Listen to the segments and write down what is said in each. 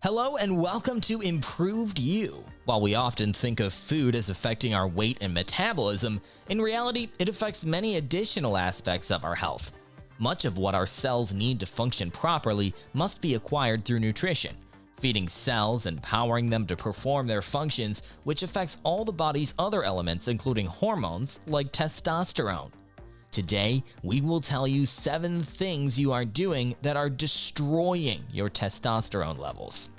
Hello and welcome to Improved You. While we often think of food as affecting our weight and metabolism, in reality, it affects many additional aspects of our health. Much of what our cells need to function properly must be acquired through nutrition, feeding cells and powering them to perform their functions, which affects all the body's other elements, including hormones like testosterone. Today, we will tell you 7 things you are doing that are destroying your testosterone levels.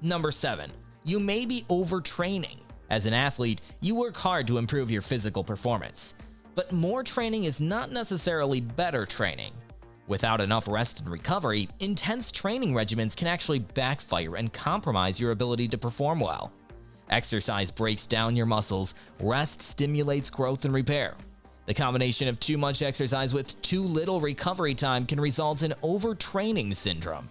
Number 7. You may be overtraining. As an athlete, you work hard to improve your physical performance. But more training is not necessarily better training. Without enough rest and recovery, intense training regimens can actually backfire and compromise your ability to perform well. Exercise breaks down your muscles, rest stimulates growth and repair. The combination of too much exercise with too little recovery time can result in overtraining syndrome.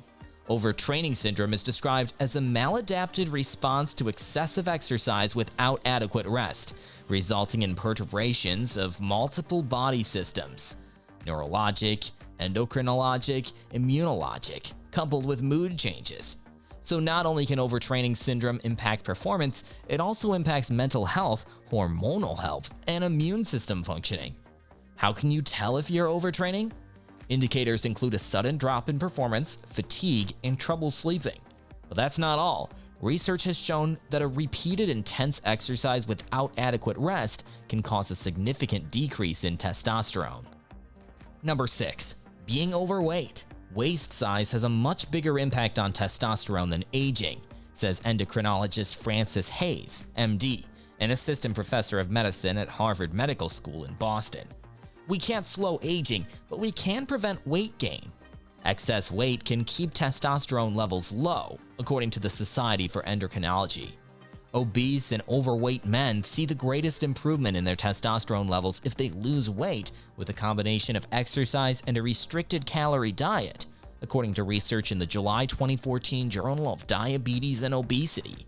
Overtraining syndrome is described as a maladapted response to excessive exercise without adequate rest, resulting in perturbations of multiple body systems: neurologic, endocrinologic, immunologic, coupled with mood changes. So not only can overtraining syndrome impact performance, it also impacts mental health, hormonal health, and immune system functioning. How can you tell if you're overtraining? Indicators include a sudden drop in performance, fatigue, and trouble sleeping. But that's not all. Research has shown that a repeated intense exercise without adequate rest can cause a significant decrease in testosterone. Number 6. Being overweight. Waist size has a much bigger impact on testosterone than aging, says endocrinologist Francis Hayes, MD, an assistant professor of medicine at Harvard Medical School in Boston. We can't slow aging, but we can prevent weight gain. Excess weight can keep testosterone levels low, according to the Society for Endocrinology. Obese and overweight men see the greatest improvement in their testosterone levels if they lose weight with a combination of exercise and a restricted calorie diet, according to research in the July 2014 Journal of Diabetes and Obesity.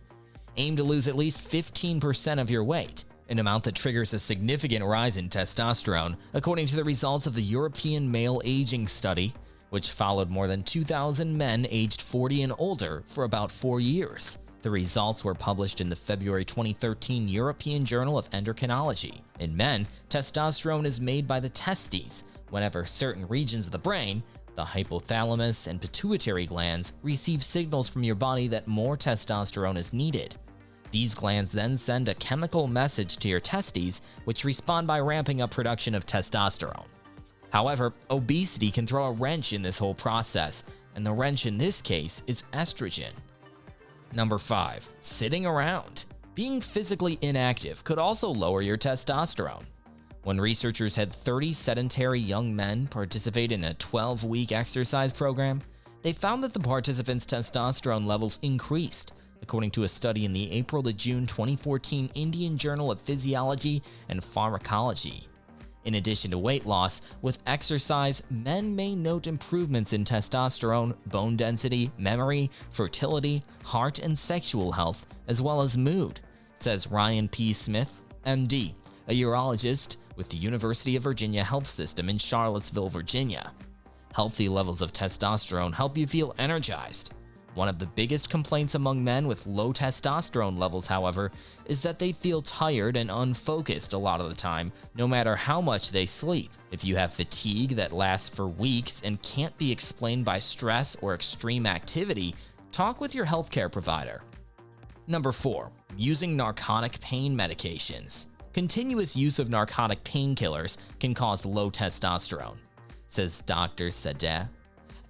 Aim to lose at least 15% of your weight, an amount that triggers a significant rise in testosterone, according to the results of the European Male Aging Study, which followed more than 2,000 men aged 40 and older for about 4 years. The results were published in the February 2013 European Journal of Endocrinology. In men, testosterone is made by the testes whenever certain regions of the brain, the hypothalamus and pituitary glands, receive signals from your body that more testosterone is needed. These glands then send a chemical message to your testes, which respond by ramping up production of testosterone. However, obesity can throw a wrench in this whole process, and the wrench in this case is estrogen. Number 5. Sitting around. Being physically inactive could also lower your testosterone. When researchers had 30 sedentary young men participate in a 12-week exercise program, they found that the participants' testosterone levels increased, according to a study in the April to June 2014 Indian Journal of Physiology and Pharmacology. In addition to weight loss, with exercise, men may note improvements in testosterone, bone density, memory, fertility, heart and sexual health, as well as mood, says Ryan P. Smith, MD, a urologist with the University of Virginia Health System in Charlottesville, Virginia. Healthy levels of testosterone help you feel energized. One of the biggest complaints among men with low testosterone levels, however, is that they feel tired and unfocused a lot of the time, no matter how much they sleep. If you have fatigue that lasts for weeks and can't be explained by stress or extreme activity, talk with your healthcare provider. Number 4. Using narcotic pain medications. Continuous use of narcotic painkillers can cause low testosterone, says Dr. Sadeh.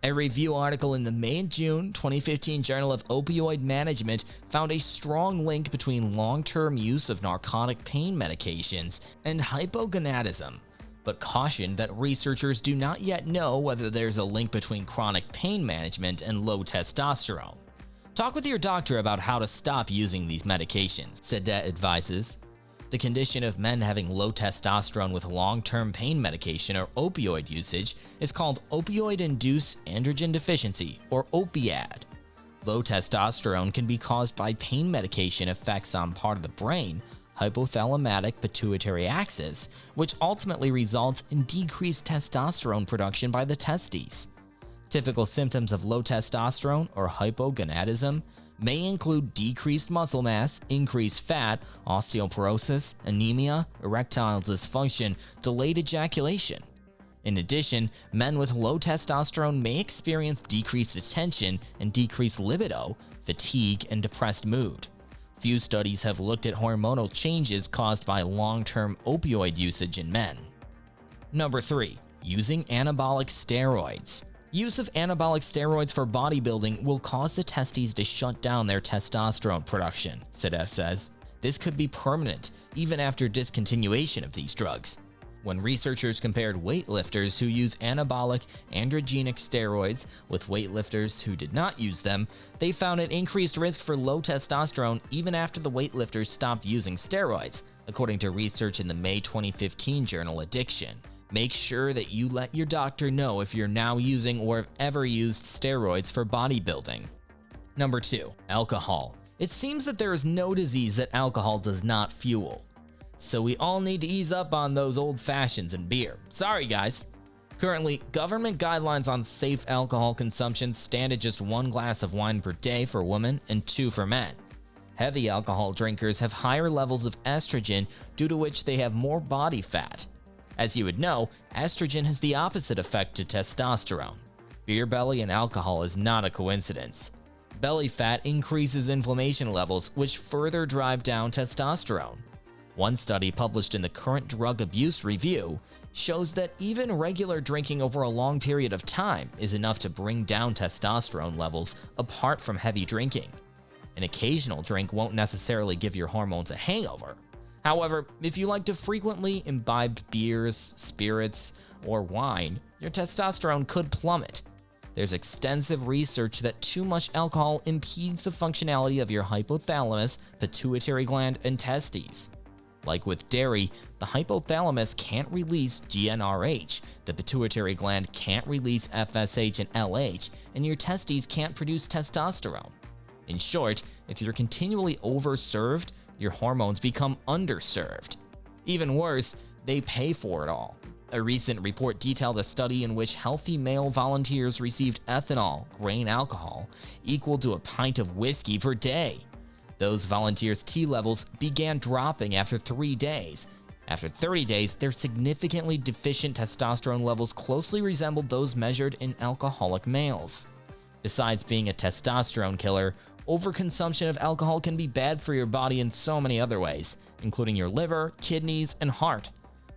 A review article in the May and June 2015 Journal of Opioid Management found a strong link between long-term use of narcotic pain medications and hypogonadism, but cautioned that researchers do not yet know whether there's a link between chronic pain management and low testosterone. Talk with your doctor about how to stop using these medications, Sadeh advises. The condition of men having low testosterone with long-term pain medication or opioid usage is called opioid-induced androgen deficiency, or OPIAD. Low testosterone can be caused by pain medication effects on part of the brain, hypothalamic pituitary axis, which ultimately results in decreased testosterone production by the testes. Typical symptoms of low testosterone or hypogonadism may include decreased muscle mass, increased fat, osteoporosis, anemia, erectile dysfunction, delayed ejaculation. In addition, men with low testosterone may experience decreased attention and decreased libido, fatigue, and depressed mood. Few studies have looked at hormonal changes caused by long-term opioid usage in men. Number 3. Using anabolic steroids. Use of anabolic steroids for bodybuilding will cause the testes to shut down their testosterone production, Sideh says. This could be permanent, even after discontinuation of these drugs. When researchers compared weightlifters who use anabolic androgenic steroids with weightlifters who did not use them, they found an increased risk for low testosterone even after the weightlifters stopped using steroids, according to research in the May 2015 journal Addiction. Make sure that you let your doctor know if you're now using or have ever used steroids for bodybuilding. Number 2. Alcohol. It seems that there is no disease that alcohol does not fuel. So we all need to ease up on those old fashions and beer. Sorry guys. Currently, government guidelines on safe alcohol consumption stand at just 1 glass of wine per day for women and 2 for men. Heavy alcohol drinkers have higher levels of estrogen, due to which they have more body fat. As you would know, estrogen has the opposite effect to testosterone. Beer belly and alcohol is not a coincidence. Belly fat increases inflammation levels, which further drive down testosterone. One study published in the Current Drug Abuse Review shows that even regular drinking over a long period of time is enough to bring down testosterone levels apart from heavy drinking. An occasional drink won't necessarily give your hormones a hangover. However, if you like to frequently imbibe beers, spirits, or wine, your testosterone could plummet. There's extensive research that too much alcohol impedes the functionality of your hypothalamus, pituitary gland, and testes. Like with dairy, the hypothalamus can't release GnRH, the pituitary gland can't release FSH and LH, and your testes can't produce testosterone. In short, if you're continually overserved, your hormones become underserved. Even worse, they pay for it all. A recent report detailed a study in which healthy male volunteers received ethanol, grain alcohol, equal to a pint of whiskey per day. Those volunteers' T levels began dropping after 3 days. After 30 days, their significantly deficient testosterone levels closely resembled those measured in alcoholic males. Besides being a testosterone killer, overconsumption of alcohol can be bad for your body in so many other ways, including your liver, kidneys, and heart.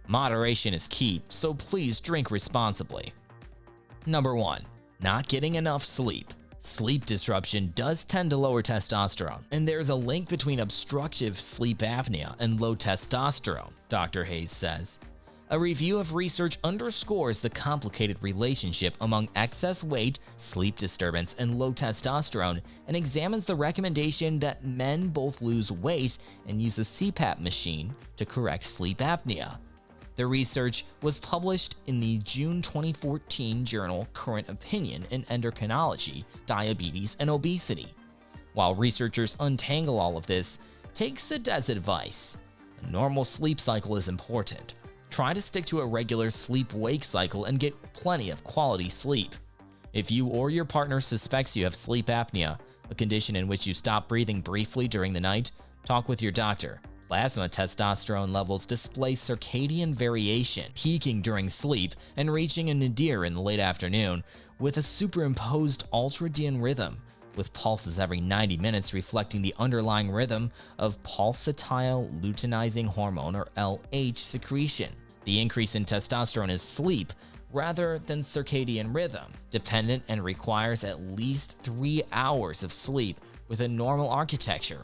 Moderation is key, so please drink responsibly. Number 1. Not getting enough sleep. Sleep disruption does tend to lower testosterone, and there's a link between obstructive sleep apnea and low testosterone, Dr. Hayes says. A review of research underscores the complicated relationship among excess weight, sleep disturbance, and low testosterone, and examines the recommendation that men both lose weight and use a CPAP machine to correct sleep apnea. The research was published in the June 2014 journal Current Opinion in Endocrinology, Diabetes, and Obesity. While researchers untangle all of this, take Sideh's advice. A normal sleep cycle is important. Try to stick to a regular sleep-wake cycle and get plenty of quality sleep. If you or your partner suspects you have sleep apnea, a condition in which you stop breathing briefly during the night, talk with your doctor. Plasma testosterone levels display circadian variation, peaking during sleep and reaching a nadir in the late afternoon, with a superimposed ultradian rhythm, with pulses every 90 minutes reflecting the underlying rhythm of pulsatile luteinizing hormone or LH secretion. The increase in testosterone is sleep rather than circadian rhythm dependent and requires at least 3 hours of sleep with a normal architecture.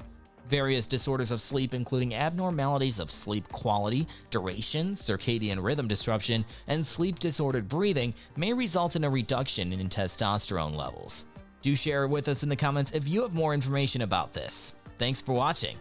Various disorders of sleep, including abnormalities of sleep quality, duration, circadian rhythm disruption, and sleep-disordered breathing, may result in a reduction in testosterone levels. Do share with us in the comments if you have more information about this. Thanks for watching.